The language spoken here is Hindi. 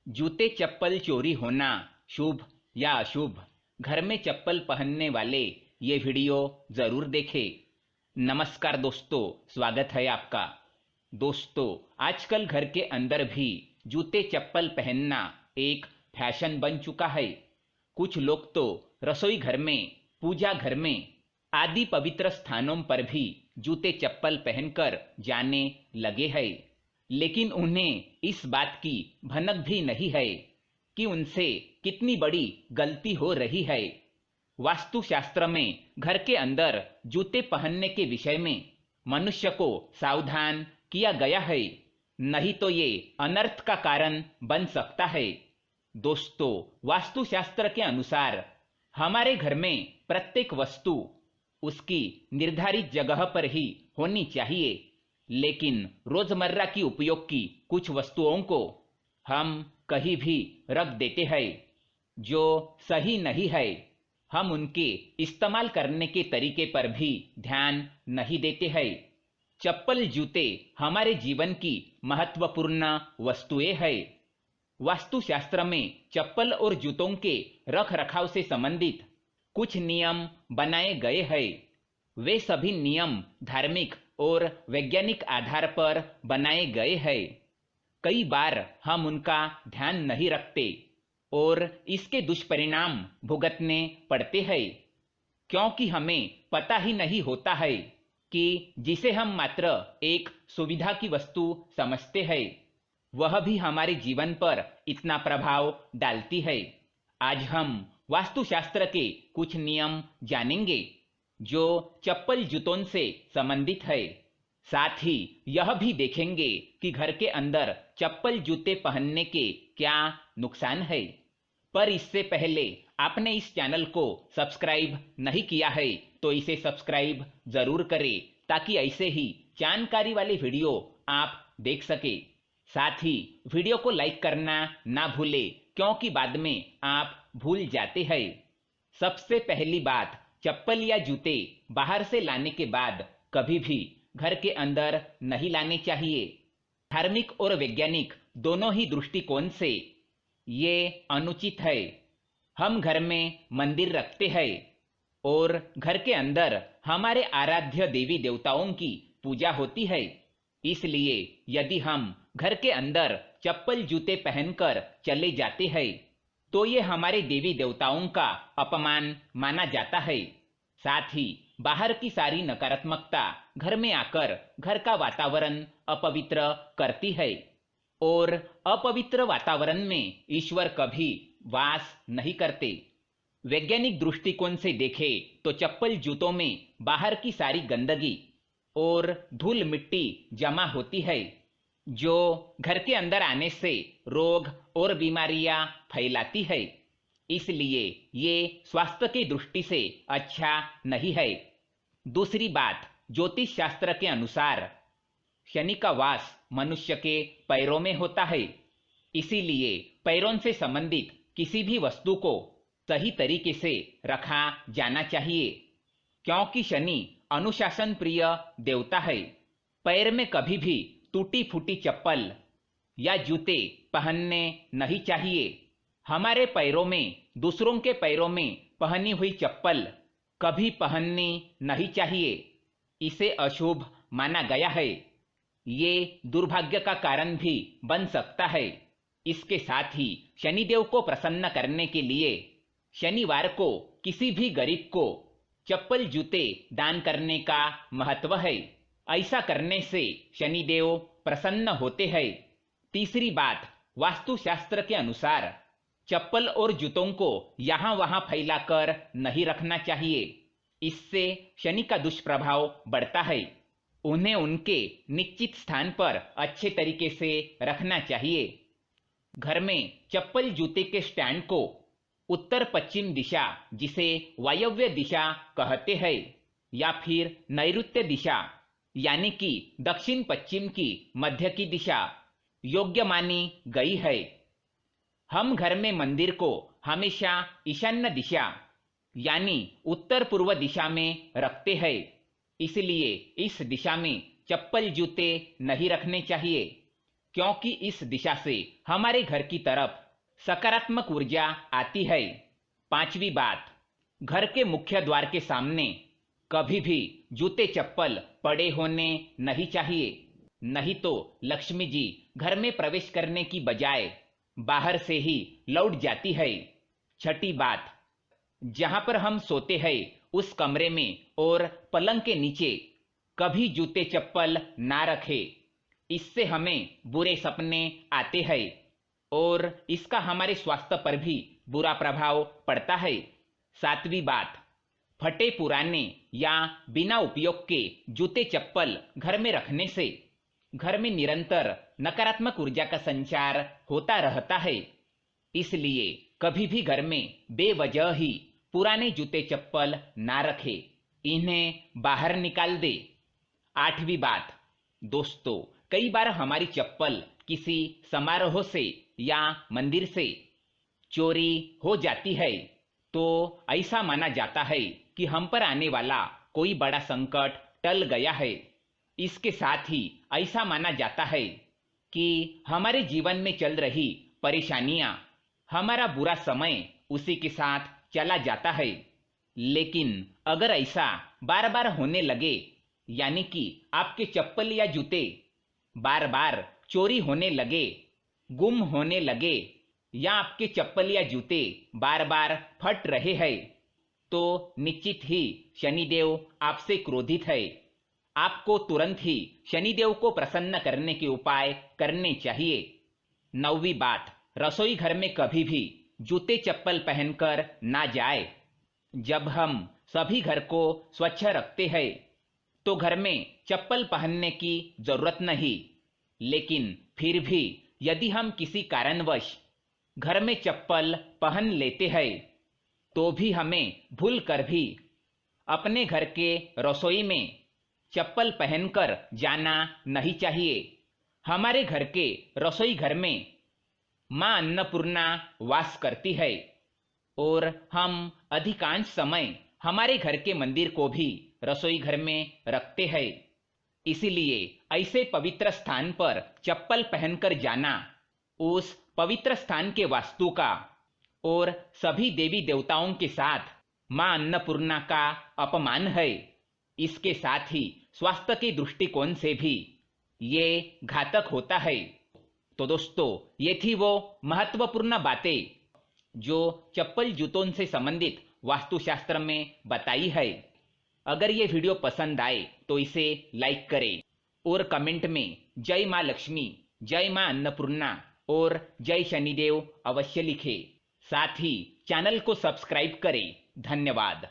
जूते चप्पल चोरी होना शुभ या अशुभ? घर में चप्पल पहनने वाले ये वीडियो जरूर देखें। नमस्कार दोस्तों, स्वागत है आपका। दोस्तों, आजकल घर के अंदर भी जूते चप्पल पहनना एक फैशन बन चुका है। कुछ लोग तो रसोई घर में, पूजा घर में आदि पवित्र स्थानों पर भी जूते चप्पल पहनकर जाने लगे हैं। लेकिन उन्हें इस बात की भनक भी नहीं है कि उनसे कितनी बड़ी गलती हो रही है। वास्तुशास्त्र में घर के अंदर जूते पहनने के विषय में मनुष्य को सावधान किया गया है, नहीं तो ये अनर्थ का कारण बन सकता है। दोस्तों, वास्तुशास्त्र के अनुसार हमारे घर में प्रत्येक वस्तु उसकी निर्धारित जगह पर ही होनी चाहिए, लेकिन रोजमर्रा की उपयोग की कुछ वस्तुओं को हम कहीं भी रख देते हैं जो सही नहीं है। हम उनके इस्तेमाल करने के तरीके पर भी ध्यान नहीं देते हैं। चप्पल जूते हमारे जीवन की महत्वपूर्ण वस्तुएं हैं। वास्तुशास्त्र में चप्पल और जूतों के रख रखाव से संबंधित कुछ नियम बनाए गए हैं। वे सभी नियम धार्मिक और वैज्ञानिक आधार पर बनाए गए हैं। कई बार हम उनका ध्यान नहीं रखते और इसके दुष्परिणाम भुगतने पड़ते हैं, क्योंकि हमें पता ही नहीं होता है कि जिसे हम मात्र एक सुविधा की वस्तु समझते हैं, वह भी हमारे जीवन पर इतना प्रभाव डालती है। आज हम वास्तुशास्त्र के कुछ नियम जानेंगे जो चप्पल जूतों से संबंधित है। साथ ही यह भी देखेंगे कि घर के अंदर चप्पल जूते पहनने के क्या नुकसान है। पर इससे पहले आपने इस चैनल को सब्सक्राइब नहीं किया है तो इसे सब्सक्राइब जरूर करें, ताकि ऐसे ही जानकारी वाले वीडियो आप देख सके। साथ ही वीडियो को लाइक करना ना भूले, क्योंकि बाद में आप भूल जाते हैं। सबसे पहली बात, चप्पल या जूते बाहर से लाने के बाद कभी भी घर के अंदर नहीं लाने चाहिए। धार्मिक और वैज्ञानिक दोनों ही दृष्टिकोण से ये अनुचित है। हम घर में मंदिर रखते हैं और घर के अंदर हमारे आराध्य देवी देवताओं की पूजा होती है। इसलिए यदि हम घर के अंदर चप्पल जूते पहनकर चले जाते हैं तो ये हमारे देवी देवताओं का अपमान माना जाता है। साथ ही बाहर की सारी नकारात्मकता घर में आकर घर का वातावरण अपवित्र करती है, और अपवित्र वातावरण में ईश्वर कभी वास नहीं करते। वैज्ञानिक दृष्टिकोण से देखें तो चप्पल जूतों में बाहर की सारी गंदगी और धूल मिट्टी जमा होती है, जो घर के अंदर आने से रोग और बीमारियां फैलाती है। इसलिए ये स्वास्थ्य की दृष्टि से अच्छा नहीं है। दूसरी बात, ज्योतिष शास्त्र के अनुसार शनि का वास मनुष्य के पैरों में होता है। इसीलिए पैरों से संबंधित किसी भी वस्तु को सही तरीके से रखा जाना चाहिए, क्योंकि शनि अनुशासन प्रिय देवता है। पैर में कभी भी टूटी फूटी चप्पल या जूते पहनने नहीं चाहिए। हमारे पैरों में दूसरों के पैरों में पहनी हुई चप्पल कभी पहननी नहीं चाहिए। इसे अशुभ माना गया है। ये दुर्भाग्य का कारण भी बन सकता है। इसके साथ ही शनिदेव को प्रसन्न करने के लिए शनिवार को किसी भी गरीब को चप्पल जूते दान करने का महत्व है। ऐसा करने से शनिदेव प्रसन्न होते हैं। तीसरी बात, वास्तुशास्त्र के अनुसार चप्पल और जूतों को यहाँ वहां फैलाकर नहीं रखना चाहिए। इससे शनि का दुष्प्रभाव बढ़ता है। उन्हें उनके निश्चित स्थान पर अच्छे तरीके से रखना चाहिए। घर में चप्पल जूते के स्टैंड को उत्तर पश्चिम दिशा, जिसे वायव्य दिशा कहते हैं, या फिर नैऋत्य दिशा यानी कि दक्षिण पश्चिम की मध्य की दिशा योग्य मानी गई है। हम घर में मंदिर को हमेशा ईशान्य दिशा यानी उत्तर पूर्व दिशा में रखते हैं। इसलिए इस दिशा में चप्पल जूते नहीं रखने चाहिए। क्योंकि इस दिशा से हमारे घर की तरफ सकारात्मक ऊर्जा आती है। पांचवी बात, घर के मुख्य द्वार के सामने कभी भी जूते चप्पल पड़े होने नहीं चाहिए, नहीं तो लक्ष्मी जी घर में प्रवेश करने की बजाय बाहर से ही लौट जाती है। छठी बात, जहां पर हम सोते हैं उस कमरे में और पलंग के नीचे कभी जूते चप्पल ना रखें। इससे हमें बुरे सपने आते हैं और इसका हमारे स्वास्थ्य पर भी बुरा प्रभाव पड़ता है। सातवीं बात, फटे पुराने या बिना उपयोग के जूते चप्पल घर में रखने से घर में निरंतर नकारात्मक ऊर्जा का संचार होता रहता है। इसलिए कभी भी घर में बेवजह ही पुराने जूते चप्पल ना रखें, इन्हें बाहर निकाल दे। आठवीं बात, दोस्तों कई बार हमारी चप्पल किसी समारोह से या मंदिर से चोरी हो जाती है तो ऐसा माना जाता है कि हम पर आने वाला कोई बड़ा संकट टल गया है। इसके साथ ही ऐसा माना जाता है कि हमारे जीवन में चल रही परेशानियां, हमारा बुरा समय उसी के साथ चला जाता है। लेकिन अगर ऐसा बार बार होने लगे, यानी कि आपके चप्पल या जूते बार बार चोरी होने लगे, गुम होने लगे या आपके चप्पल या जूते बार बार फट रहे हैं, तो निश्चित ही शनिदेव आपसे क्रोधित है। आपको तुरंत ही शनिदेव को प्रसन्न करने के उपाय करने चाहिए। नौवीं बात, रसोई घर में कभी भी जूते चप्पल पहनकर ना जाए। जब हम सभी घर को स्वच्छ रखते हैं तो घर में चप्पल पहनने की जरूरत नहीं, लेकिन फिर भी यदि हम किसी कारणवश घर में चप्पल पहन लेते हैं तो भी हमें भूल कर भी अपने घर के रसोई में चप्पल पहनकर जाना नहीं चाहिए। हमारे घर के रसोई घर में मां अन्नपूर्णा वास करती है और हम अधिकांश समय हमारे घर के मंदिर को भी रसोई घर में रखते हैं। इसीलिए ऐसे पवित्र स्थान पर चप्पल पहनकर जाना उस पवित्र स्थान के वास्तु का और सभी देवी देवताओं के साथ मां अन्नपूर्णा का अपमान है। इसके साथ ही स्वास्थ्य के दृष्टिकोण से भी ये घातक होता है। तो दोस्तों, ये थी वो महत्वपूर्ण बातें जो चप्पल जूतों से संबंधित वास्तुशास्त्र में बताई है। अगर ये वीडियो पसंद आए तो इसे लाइक करें और कमेंट में जय मां लक्ष्मी, जय मां अन्नपूर्णा और जय शनिदेव अवश्य लिखें। साथ ही चैनल को सब्सक्राइब करें। धन्यवाद।